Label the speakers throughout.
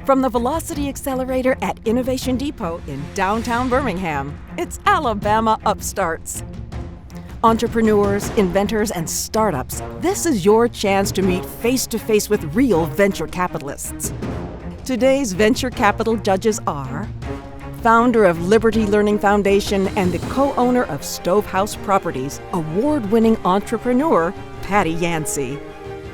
Speaker 1: From the Velocity Accelerator at Innovation Depot in downtown Birmingham, it's Alabama Upstarts. Entrepreneurs, inventors, and startups, this is your chance to meet face-to-face with real venture capitalists. Today's venture capital judges are founder of Liberty Learning Foundation and the co-owner of Stovehouse Properties, award-winning entrepreneur Patty Yancey.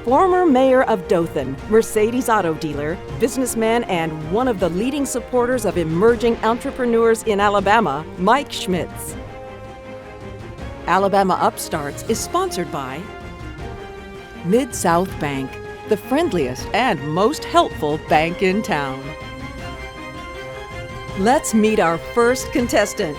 Speaker 1: Former mayor of Dothan, Mercedes auto dealer, businessman, and one of the leading supporters of emerging entrepreneurs in Alabama, Mike Schmitz. Alabama Upstarts is sponsored by Mid-South Bank, the friendliest and most helpful bank in town. Let's meet our first contestant.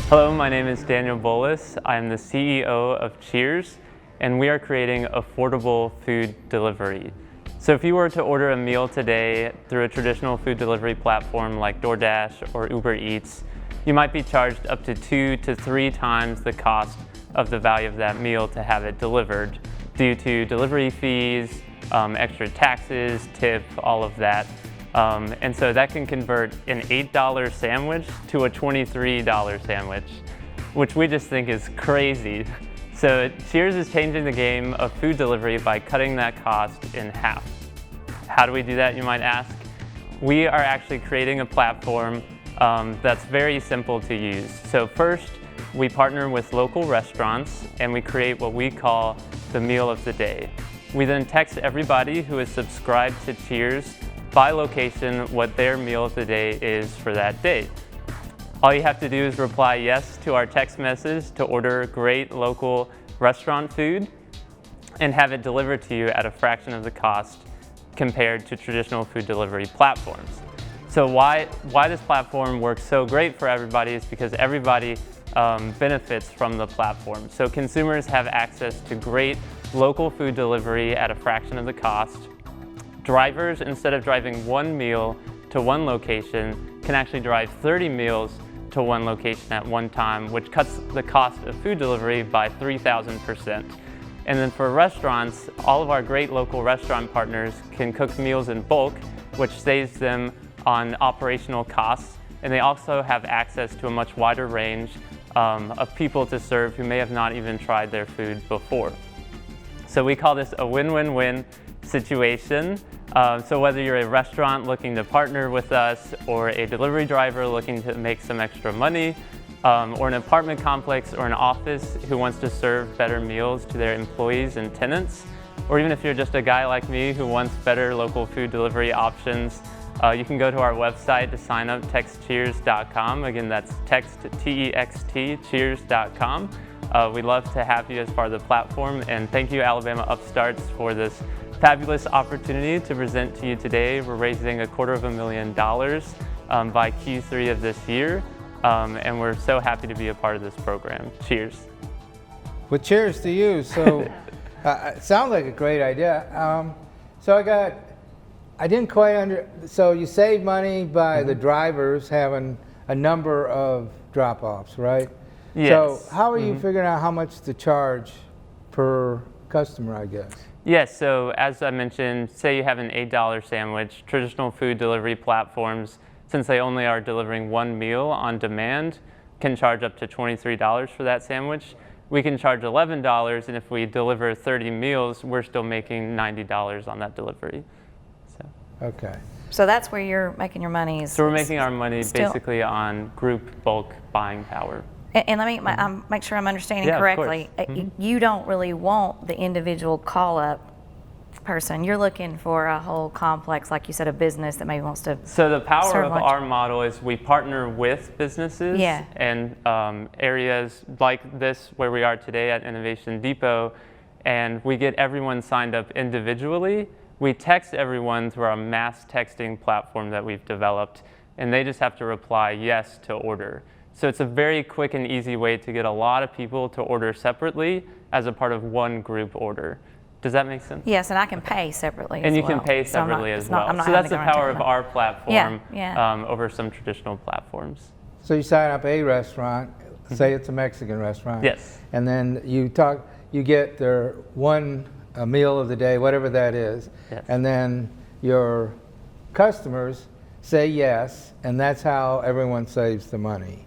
Speaker 2: Hello, my name is Daniel Bolus. I'm the CEO of Cheers, and we are creating affordable food delivery. So if you were to order a meal today through a traditional food delivery platform like DoorDash or Uber Eats, you might be charged up to 2 to 3 times the cost of the value of that meal to have it delivered due to delivery fees, extra taxes, tip, all of that. And so that can convert an $8 sandwich to a $23 sandwich, which we just think is crazy. So Cheers is changing the game of food delivery by cutting that cost in half. How do we do that, you might ask? We are actually creating a platform that's very simple to use. So first, we partner with local restaurants and we create what we call the meal of the day. We then text everybody who is subscribed to Cheers by location what their meal of the day is for that day. All you have to do is reply yes to our text message to order great local restaurant food and have it delivered to you at a fraction of the cost compared to traditional food delivery platforms. So why this platform works so great for everybody is because everybody benefits from the platform. So consumers have access to great local food delivery at a fraction of the cost. Drivers, instead of driving one meal to one location, can actually drive 30 meals to one location at one time, which cuts the cost of food delivery by 3,000%. And then for restaurants, all of our great local restaurant partners can cook meals in bulk, which saves them on operational costs. And they also have access to a much wider range of people to serve who may have not even tried their food before. So we call this a win-win-win situation. So whether you're a restaurant looking to partner with us, or a delivery driver looking to make some extra money, or an apartment complex or an office who wants to serve better meals to their employees and tenants, or even if you're just a guy like me who wants better local food delivery options, you can go to our website to sign up, textcheers.com. Again, that's text, T-E-X-T, cheers.com. We'd love to have you as part of the platform, and thank you, Alabama Upstarts, for this fabulous opportunity to present to you today. We're raising $250,000 by Q3 of this year, and we're so happy to be a part of this program. Cheers.
Speaker 3: Well, cheers to you. So it sounds like a great idea. So I didn't quite so you save money by the drivers having a number of drop-offs, right?
Speaker 2: Yes.
Speaker 3: So how are you figuring out how much to charge per customer, I guess?
Speaker 2: Yes, so as I mentioned, say you have an $8 sandwich, traditional food delivery platforms, since they only are delivering one meal on demand, can charge up to $23 for that sandwich. We can charge $11, and if we deliver 30 meals, we're still making $90 on that delivery. So.
Speaker 3: Okay.
Speaker 4: So that's where you're making your money.
Speaker 2: So we're making our money basically on group bulk buying power.
Speaker 4: And let me make sure I'm understanding correctly. You don't really want the individual call-up person. You're looking for a whole complex, like you said, a business that maybe wants to.
Speaker 2: So the power of our model is we partner with businesses and areas like this where we are today at Innovation Depot, and we get everyone signed up individually. We text everyone through our mass texting platform that we've developed, and they just have to reply yes to order. So it's a very quick and easy way to get a lot of people to order separately as a part of one group order. Does that make sense?
Speaker 4: Yes, and I can pay separately
Speaker 2: and you can pay separately as well. So that's the power of our platform over some traditional platforms.
Speaker 3: So you sign up a restaurant, say it's a Mexican restaurant.
Speaker 2: Yes.
Speaker 3: And then you get their one meal of the day, whatever that is.
Speaker 2: Yes.
Speaker 3: And then your customers say yes, and that's how everyone saves the money.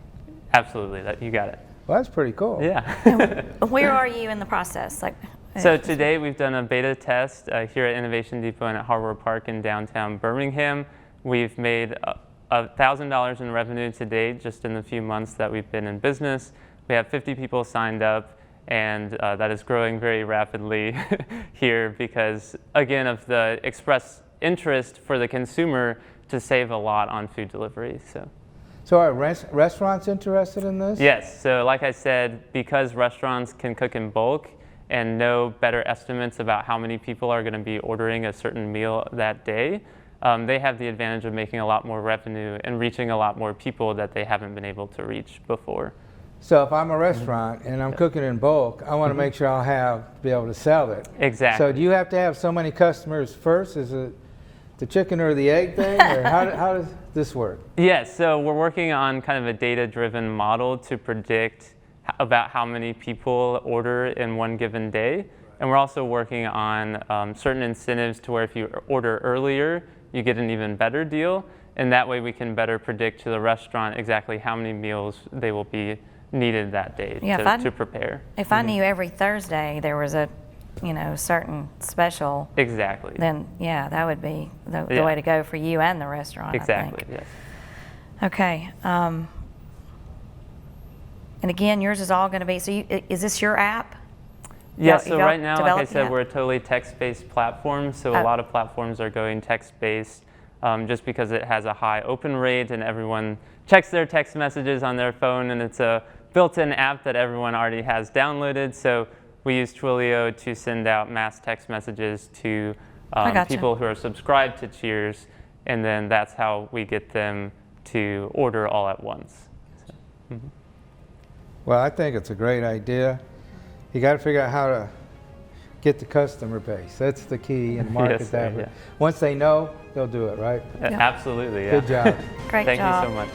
Speaker 2: Absolutely, you got it.
Speaker 3: Well, that's pretty cool.
Speaker 2: Yeah.
Speaker 4: Where are you in the process?
Speaker 2: So today we've done a beta test here at Innovation Depot and at Harbor Park in downtown Birmingham. We've made $1,000 in revenue to date just in the few months that we've been in business. We have 50 people signed up, and that is growing very rapidly here because, again, of the express interest for the consumer to save a lot on food delivery.
Speaker 3: So are restaurants interested in this?
Speaker 2: Yes, so like I said, because restaurants can cook in bulk and know better estimates about how many people are going to be ordering a certain meal that day, they have the advantage of making a lot more revenue and reaching a lot more people that they haven't been able to reach before.
Speaker 3: So if I'm a restaurant and I'm cooking in bulk, I want to make sure I'll be able to sell it.
Speaker 2: Exactly.
Speaker 3: So do you have to have so many customers first? Is it the chicken or the egg thing, or how does this work?
Speaker 2: Yes, so we're working on kind of a data-driven model to predict about how many people order in one given day. And we're also working on certain incentives to where if you order earlier, you get an even better deal. And that way we can better predict to the restaurant exactly how many meals they will be needed that day to prepare.
Speaker 4: If I knew every Thursday there was a certain special.
Speaker 2: Exactly.
Speaker 4: Then, yeah, that would be the way to go for you and the restaurant.
Speaker 2: Exactly,
Speaker 4: I think.
Speaker 2: yes.
Speaker 4: Okay. And again, yours is all going to be, so is this your app?
Speaker 2: Yeah, so right now, like I said, we're a totally text-based platform, so a lot of platforms are going text-based just because it has a high open rate and everyone checks their text messages on their phone, and it's a built-in app that everyone already has downloaded. So we use Twilio to send out mass text messages to people who are subscribed to Cheers, and then that's how we get them to order all at once. So,
Speaker 3: Well, I think it's a great idea. You got to figure out how to get the customer base. That's the key, and market
Speaker 2: Yes,
Speaker 3: that.
Speaker 2: yeah.
Speaker 3: Once they know, they'll do it, right?
Speaker 2: Absolutely, yeah.
Speaker 3: Good job.
Speaker 4: Great
Speaker 2: Thank
Speaker 4: job.
Speaker 2: you so much.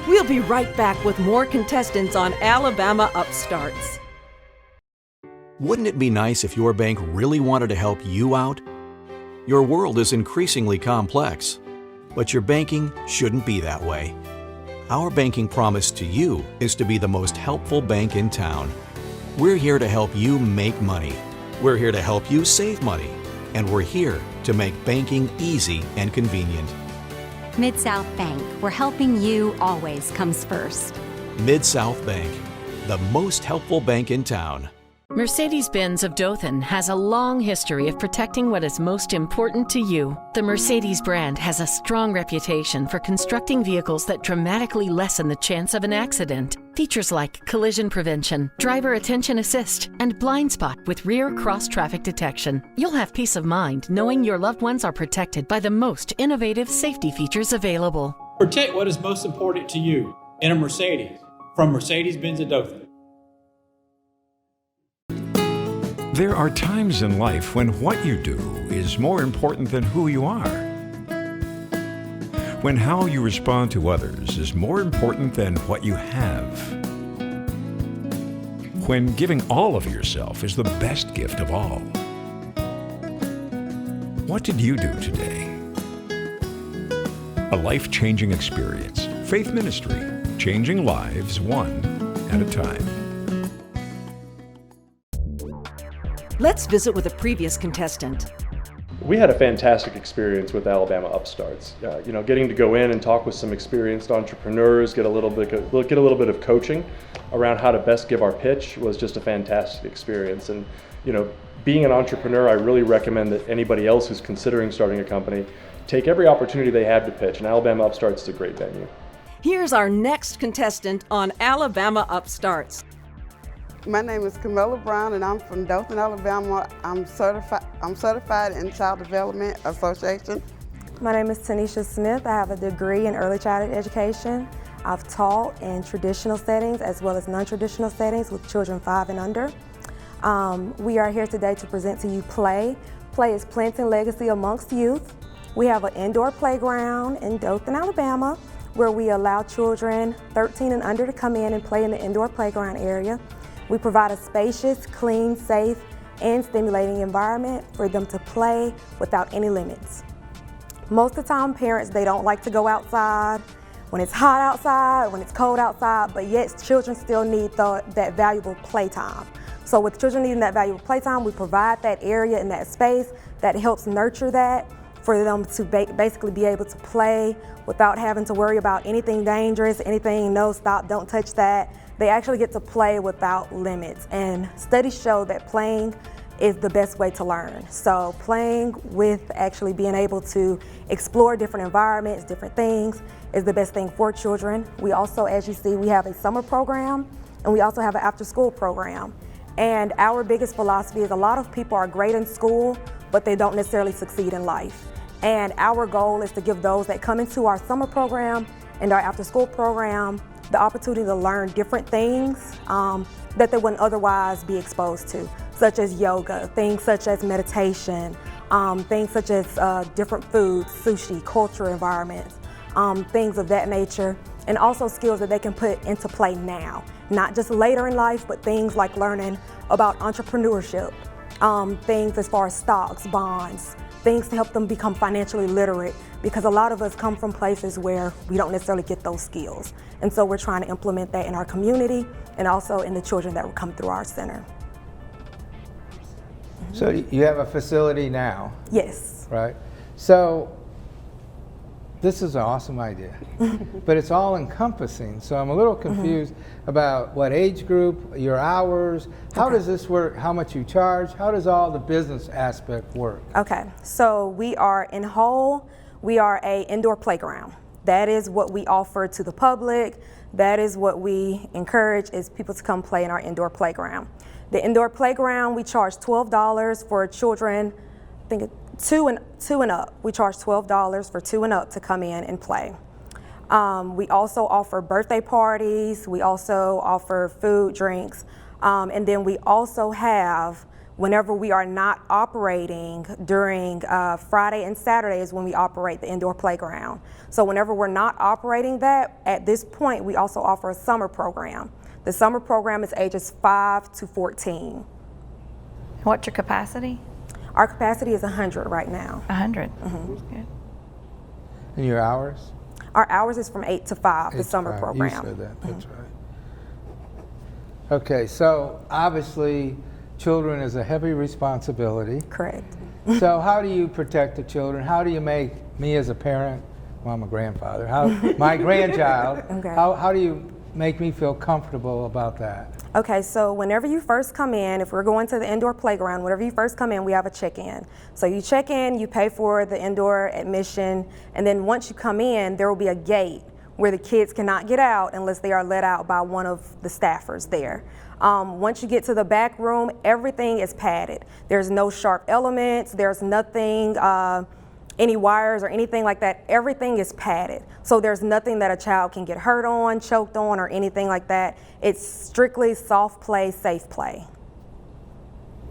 Speaker 1: We'll be right back with more contestants on Alabama Upstarts.
Speaker 5: Wouldn't it be nice if your bank really wanted to help you out? Your world is increasingly complex, but your banking shouldn't be that way. Our banking promise to you is to be the most helpful bank in town. We're here to help you make money. We're here to help you save money. And we're here to make banking easy and convenient.
Speaker 6: Mid-South Bank, where helping you always comes first.
Speaker 5: Mid-South Bank, the most helpful bank in town.
Speaker 7: Mercedes-Benz of Dothan has a long history of protecting what is most important to you. The Mercedes brand has a strong reputation for constructing vehicles that dramatically lessen the chance of an accident. Features like collision prevention, driver attention assist, and blind spot with rear cross-traffic detection. You'll have peace of mind knowing your loved ones are protected by the most innovative safety features available.
Speaker 8: Protect what is most important to you in a Mercedes from Mercedes-Benz of Dothan.
Speaker 9: There are times in life when what you do is more important than who you are. When how you respond to others is more important than what you have. When giving all of yourself is the best gift of all. What did you do today? A life-changing experience. Faith Ministry, changing lives one at a time.
Speaker 1: Let's visit with a previous contestant.
Speaker 10: We had a fantastic experience with Alabama Upstarts. Getting to go in and talk with some experienced entrepreneurs, get a little bit of coaching around how to best give our pitch was just a fantastic experience. And being an entrepreneur, I really recommend that anybody else who's considering starting a company take every opportunity they have to pitch. And Alabama Upstarts is a great venue.
Speaker 1: Here's our next contestant on Alabama Upstarts.
Speaker 11: My name is Camilla Brown, and I'm from Dothan, Alabama. I'm certified in Child Development Association.
Speaker 12: My name is Tanisha Smith. I have a degree in early childhood education. I've taught in traditional settings as well as non-traditional settings with children 5 and under. We are here today to present to you Play. Play is planting legacy amongst youth. We have an indoor playground in Dothan, Alabama, where we allow children 13 and under to come in and play in the indoor playground area. We provide a spacious, clean, safe, and stimulating environment for them to play without any limits. Most of the time, parents, they don't like to go outside when it's hot outside, when it's cold outside, but yet children still need that valuable playtime. So with children needing that valuable playtime, we provide that area and that space that helps nurture that for them to basically be able to play without having to worry about anything dangerous, anything, no, stop, don't touch that. They actually get to play without limits. And studies show that playing is the best way to learn. So playing with actually being able to explore different environments, different things, is the best thing for children. We also, as you see, we have a summer program and we also have an after-school program. And our biggest philosophy is a lot of people are great in school, but they don't necessarily succeed in life. And our goal is to give those that come into our summer program and our after-school program the opportunity to learn different things that they wouldn't otherwise be exposed to, such as yoga, things such as meditation, things such as different foods, sushi, culture environments, things of that nature, and also skills that they can put into play now, not just later in life, but things like learning about entrepreneurship, things as far as stocks, bonds, things to help them become financially literate, because a lot of us come from places where we don't necessarily get those skills. And so we're trying to implement that in our community and also in the children that will come through our center.
Speaker 3: So you have a facility now?
Speaker 12: Yes.
Speaker 3: Right. So this is an awesome idea, but it's all encompassing. So I'm a little confused about what age group, your hours, how does this work, how much you charge, how does all the business aspect work?
Speaker 12: Okay, so we are in whole, we are a indoor playground. That is what we offer to the public. That is what we encourage is people to come play in our indoor playground. The indoor playground, we charge $12 for children, I think two and up. We charge $12 for 2 and up to come in and play. We also offer birthday parties. We also offer food, drinks. And then we also have, whenever we are not operating during Friday and Saturday is when we operate the indoor playground. So whenever we're not operating that, at this point, we also offer a summer program. The summer program is ages 5 to 14.
Speaker 4: What's your capacity?
Speaker 12: Our capacity is 100 right now.
Speaker 4: 100.
Speaker 12: Good.
Speaker 3: And your hours?
Speaker 12: Our hours is from 8 to 5, the summer program.
Speaker 3: You said that, that's right. Okay, so obviously children is a heavy responsibility.
Speaker 12: Correct.
Speaker 3: So how do you protect the children? How do you make me as a parent, well, I'm a grandfather, my grandchild, how do you make me feel comfortable about that?
Speaker 12: Okay, so whenever you first come in, if we're going to the indoor playground, whenever you first come in, we have a check-in. So you check in, you pay for the indoor admission, and then once you come in, there will be a gate where the kids cannot get out unless they are let out by one of the staffers there. Once you get to the back room, everything is padded. There's no sharp elements, there's nothing, any wires or anything like that. Everything is padded. So there's nothing that a child can get hurt on, choked on, or anything like that. It's strictly soft play, safe play.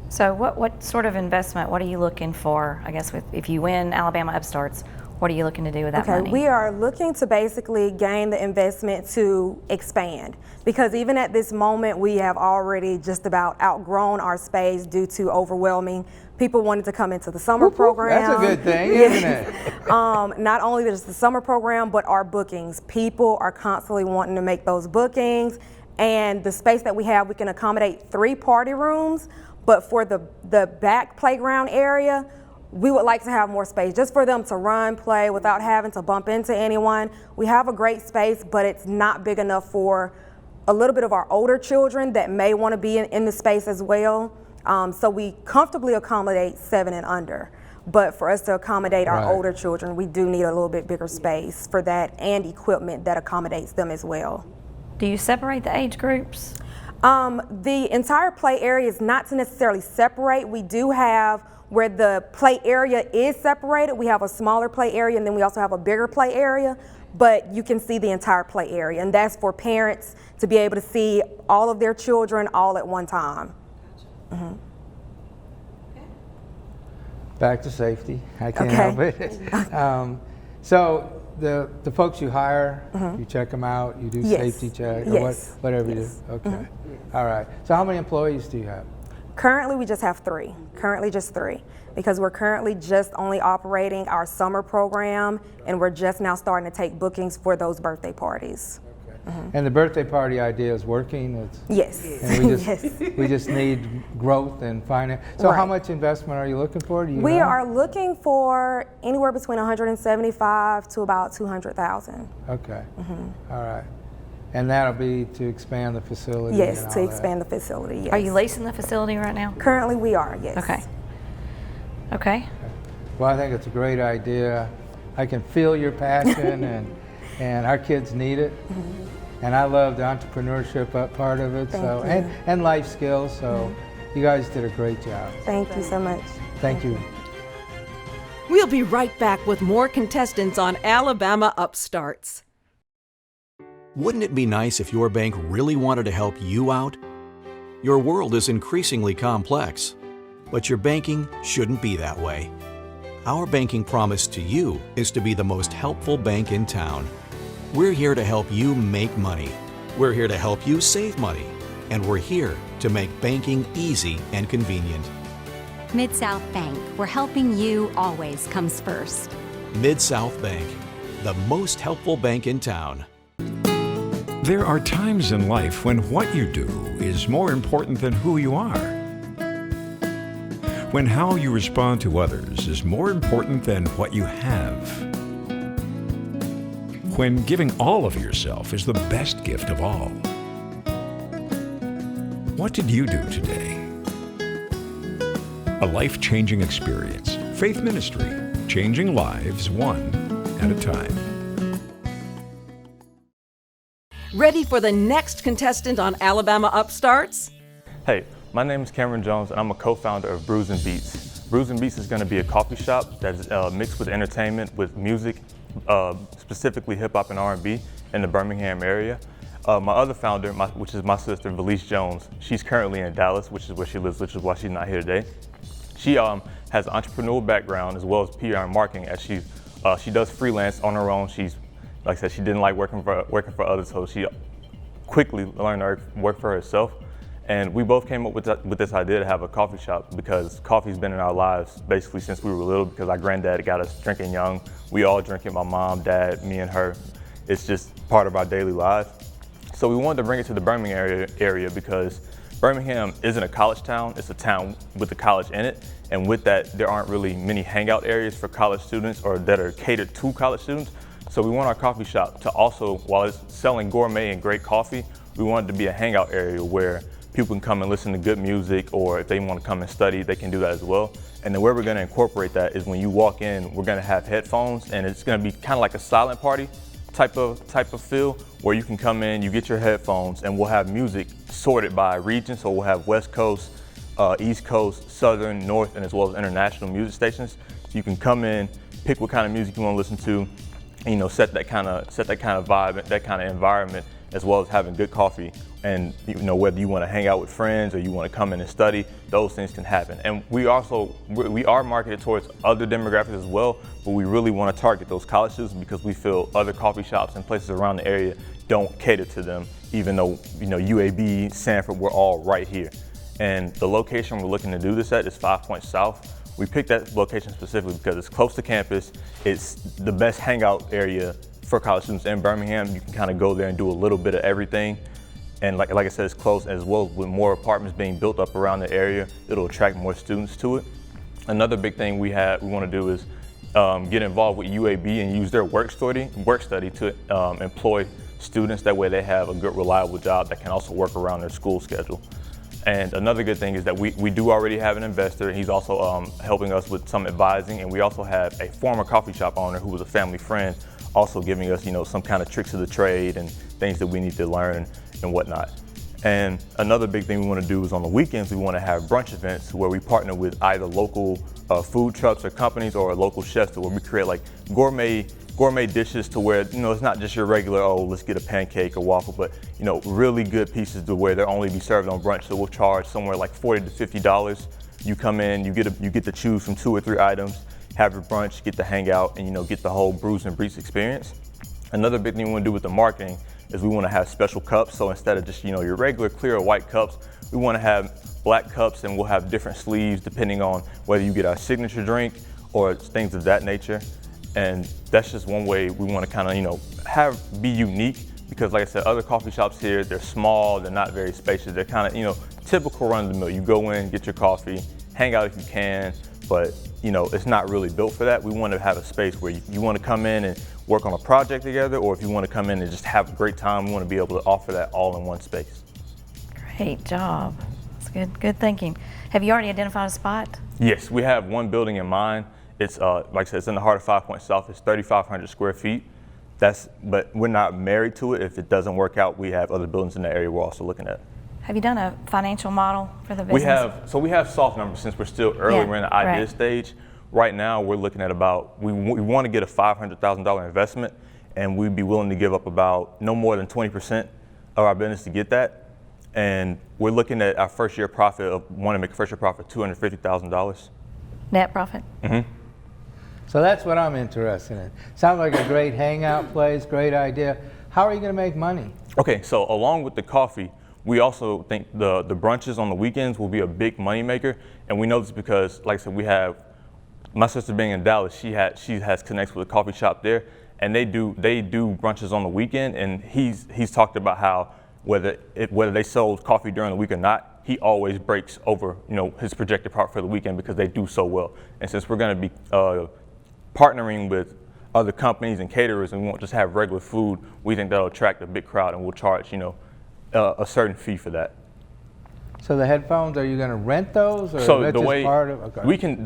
Speaker 4: So what sort of investment, what are you looking for, I guess, if you win Alabama Upstarts, what are you looking to do with that money?
Speaker 12: We are looking to basically gain the investment to expand, because even at this moment we have already just about outgrown our space due to overwhelming. People wanted to come into the summer program.
Speaker 3: That's a good thing, isn't it?
Speaker 12: Not only just the summer program, but our bookings. People are constantly wanting to make those bookings, and the space that we have, we can accommodate 3 party rooms, but for the back playground area, we would like to have more space just for them to run, play without having to bump into anyone. We have a great space, but it's not big enough for a little bit of our older children that may want to be in the space as well. So we comfortably accommodate 7 and under. But for us to accommodate our older children, we do need a little bit bigger space for that and equipment that accommodates them as well.
Speaker 4: Do you separate the age groups?
Speaker 12: The entire play area is not to necessarily separate. We do have where the play area is separated. We have a smaller play area, and then we also have a bigger play area, but you can see the entire play area, and that's for parents to be able to see all of their children all at one time.
Speaker 3: Back to safety. I can't help it. So the folks you hire, you check them out, you do safety check, or whatever you do. Okay. All right. So how many employees do you have?
Speaker 12: Currently, we just have 3. Currently, just 3. Because we're currently just only operating our summer program, and we're just now starting to take bookings for those birthday parties.
Speaker 3: And the birthday party idea is working?
Speaker 12: Yes.
Speaker 3: And we just,
Speaker 12: Yes.
Speaker 3: we just need growth and finance. So
Speaker 12: Right.
Speaker 3: how much investment are you looking for? Do you
Speaker 12: We
Speaker 3: know?
Speaker 12: are looking for anywhere between 175 to about 200,000.
Speaker 3: Okay. All right. And that'll be to expand the facility?
Speaker 12: Yes,
Speaker 3: and
Speaker 12: to
Speaker 3: all that.
Speaker 12: expand the facility, yes.
Speaker 4: Are you leasing the facility right now?
Speaker 12: Currently, we are, yes.
Speaker 4: Okay. Okay.
Speaker 3: Well, I think it's a great idea. I can feel your passion, and our kids need it. And I love the entrepreneurship part of it.
Speaker 12: Thank
Speaker 3: So
Speaker 12: you.
Speaker 3: and life skills. So you guys did a great job.
Speaker 12: Thank you so much.
Speaker 3: Thank you.
Speaker 1: We'll be right back with more contestants on Alabama Upstarts.
Speaker 5: Wouldn't it be nice if your bank really wanted to help you out? Your world is increasingly complex, but your banking shouldn't be that way. Our banking promise to you is to be the most helpful bank in town. We're here to help you make money. We're here to help you save money. And we're here to make banking easy and convenient.
Speaker 6: Mid-South Bank, where helping you always comes first.
Speaker 5: Mid-South Bank, the most helpful bank in town.
Speaker 9: There are times in life when what you do is more important than who you are. When how you respond to others is more important than what you have. When giving all of yourself is the best gift of all. What did you do today? A life-changing experience. Faith Ministry, changing lives one at a time.
Speaker 1: Ready for the next contestant on Alabama Upstarts?
Speaker 13: Hey, my name is Cameron Jones and I'm a co-founder of Brews and Beats. Brews and Beats is going to be a coffee shop that's mixed with entertainment, with music, specifically hip hop and R&B in the Birmingham area. My other founder, which is my sister, Valise Jones, she's currently in Dallas, which is where she lives, which is why she's not here today. She has an entrepreneurial background as well as PR and marketing, as she does freelance on her own. She's, like I said, she didn't like working for others, so she quickly learned to work for herself. And we both came up with this idea to have a coffee shop because coffee's been in our lives basically since we were little, because our granddad got us drinking young. We all drink it, my mom, dad, me and her. It's just part of our daily lives. So we wanted to bring it to the Birmingham area because Birmingham isn't a college town, it's a town with a college in it. And with that, there aren't really many hangout areas for college students or that are catered to college students. So we want our coffee shop to also, while it's selling gourmet and great coffee, we want it to be a hangout area where people can come and listen to good music, or if they want to come and study, they can do that as well. And then where we're going to incorporate that is when you walk in, we're going to have headphones, and it's going to be kind of like a silent party type of feel, where you can come in, you get your headphones, and we'll have music sorted by region. So we'll have West Coast, East Coast, Southern, North, and as well as international music stations. So you can come in, pick what kind of music you want to listen to, and, set that kind of vibe, that kind of environment, as well as having good coffee. And whether you want to hang out with friends or you want to come in and study, those things can happen. And we are marketed towards other demographics as well, but we really want to target those college students because we feel other coffee shops and places around the area don't cater to them, even though UAB, Sanford, we're all right here. And the location we're looking to do this at is 5 Points South. We picked that location specifically because it's close to campus. It's the best hangout area for college students in Birmingham. You can kind of go there and do a little bit of everything. And like I said, it's close, as well as with more apartments being built up around the area, it'll attract more students to it. Another big thing we want to do is get involved with UAB and use their work study to employ students. That way they have a good, reliable job that can also work around their school schedule. And another good thing is that we do already have an investor, and he's also helping us with some advising. And we also have a former coffee shop owner who was a family friend, also giving us some kind of tricks of the trade and things that we need to learn and whatnot. And another big thing we want to do is on the weekends, we want to have brunch events where we partner with either local food trucks or companies or local chefs, where we create like gourmet dishes to where, it's not just your regular, let's get a pancake or waffle, but, really good pieces to where they'll only be served on brunch. So we'll charge somewhere like $40 to $50. You come in, you get to choose from 2 or 3 items, have your brunch, get to hang out, and, get the whole Brews and Beats experience. Another big thing we want to do with the marketing is we want to have special cups. So instead of just, your regular clear or white cups, We want to have black cups, and we'll have different sleeves depending on whether you get our signature drink or things of that nature. And that's just one way we want to kind of, be unique, because like I said, other coffee shops here, they're small, they're not very spacious. They're kind of, typical run of the mill. You go in, get your coffee, hang out if you can, but it's not really built for that. We want to have a space where you want to come in and work on a project together, or if you want to come in and just have a great time, we want to be able to offer that all in one space.
Speaker 4: Great job. That's good thinking. Have you already identified a spot?
Speaker 13: Yes, we have one building in mind. It's, like I said, it's in the heart of 5 Points South. It's 3,500 square feet. But we're not married to it. If it doesn't work out, we have other buildings in the area we're also looking at.
Speaker 4: Have you done a financial model for the business?
Speaker 13: We have soft numbers since we're still early. We're in the idea stage. Right now, we're looking at we want to get a $500,000 investment, and we'd be willing to give up about no more than 20% of our business to get that. And we're looking at our first year profit want to make a first year profit of $250,000.
Speaker 4: Net profit?
Speaker 13: Mm-hmm.
Speaker 3: So that's what I'm interested in. Sounds like a great hangout place, great idea. How are you going to make money?
Speaker 13: Okay, so along with the coffee, we also think the brunches on the weekends will be a big money maker, and we know this because, like I said, we have my sister being in Dallas. She has connects with a coffee shop there, and they do brunches on the weekend. And he's talked about how whether they sold coffee during the week or not, he always breaks over his projected profit for the weekend because they do so well. And since we're going to be partnering with other companies and caterers, and we won't just have regular food, we think that'll attract a big crowd, and we'll charge a certain fee for that.
Speaker 3: So the headphones, are you going to rent those, or
Speaker 13: so
Speaker 3: that's
Speaker 13: the way
Speaker 3: just part of? Okay.
Speaker 13: We can,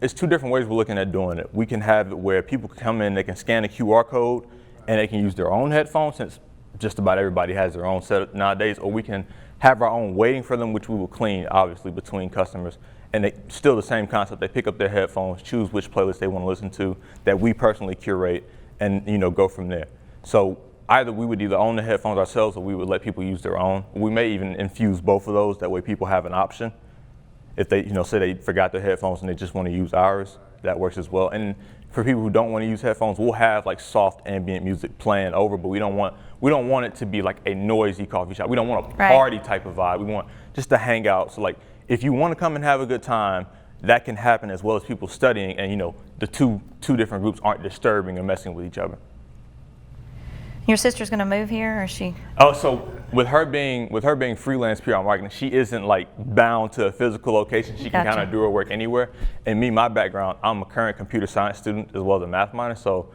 Speaker 13: it's two different ways we're looking at doing it. We can have it where people can come in, they can scan a QR code, and they can use their own headphones, since just about everybody has their own setup nowadays, or we can have our own waiting for them, which we will clean, obviously, between customers. And still the same concept. They pick up their headphones, choose which playlist they want to listen to that we personally curate, and go from there. So either we would own the headphones ourselves, or we would let people use their own. We may even infuse both of those. That way people have an option. If they, say they forgot their headphones and they just want to use ours, that works as well. And for people who don't want to use headphones, we'll have like soft ambient music playing over, but we don't want it to be like a noisy coffee shop. We don't want a party type of vibe. We want just to hang out. So like, if you want to come and have a good time, that can happen, as well as people studying, and the two different groups aren't disturbing or messing with each other.
Speaker 4: Your sister's going to move here, or is she?
Speaker 13: Oh, so with her being freelance PR marketing, she isn't like bound to a physical location. She can kind of do her work anywhere. And me, my background, I'm a current computer science student as well as a math minor. So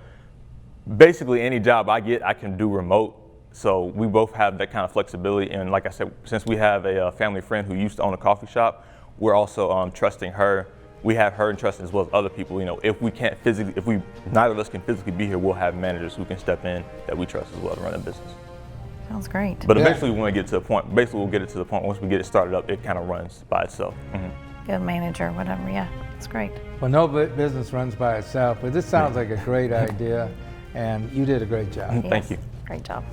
Speaker 13: basically any job I get, I can do remote. So we both have that kind of flexibility. And like I said, since we have a family friend who used to own a coffee shop, we're also trusting her. We have her entrusted as well as other people. If neither of us can physically be here, we'll have managers who can step in that we trust as well to run the business.
Speaker 4: Sounds great.
Speaker 13: But eventually we want to get to a point. Basically, we'll get it to the point once we get it started up, it kind of runs by itself. Mm-hmm.
Speaker 4: Good manager, whatever. Yeah, it's great.
Speaker 3: Well, no business runs by itself, but this sounds like a great idea, and you did a great job.
Speaker 4: Yes,
Speaker 13: thank you.
Speaker 4: Great job.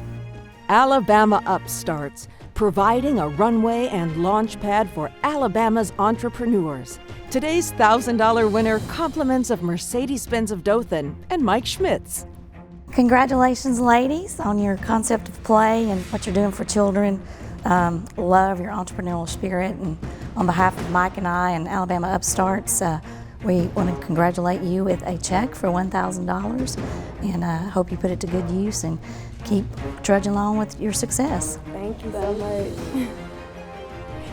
Speaker 1: Alabama Upstarts, providing a runway and launch pad for Alabama's entrepreneurs. Today's $1,000 winner, compliments of Mercedes-Benz of Dothan and Mike Schmitz.
Speaker 4: Congratulations, ladies, on your concept of play and what you're doing for children. Love your entrepreneurial spirit, and on behalf of Mike and I and Alabama Upstarts, we want to congratulate you with a check for $1,000, and hope you put it to good use and keep trudging along with your success.
Speaker 12: Thank you so much.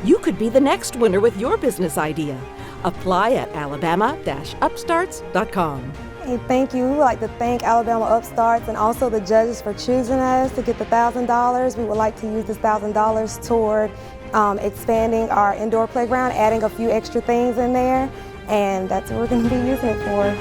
Speaker 1: You could be the next winner with your business idea. Apply at alabama-upstarts.com.
Speaker 12: Hey, thank you. We would like to thank Alabama Upstarts and also the judges for choosing us to get the $1,000. We would like to use this $1,000 toward expanding our indoor playground, adding a few extra things in there, and that's what we're going to be using it for.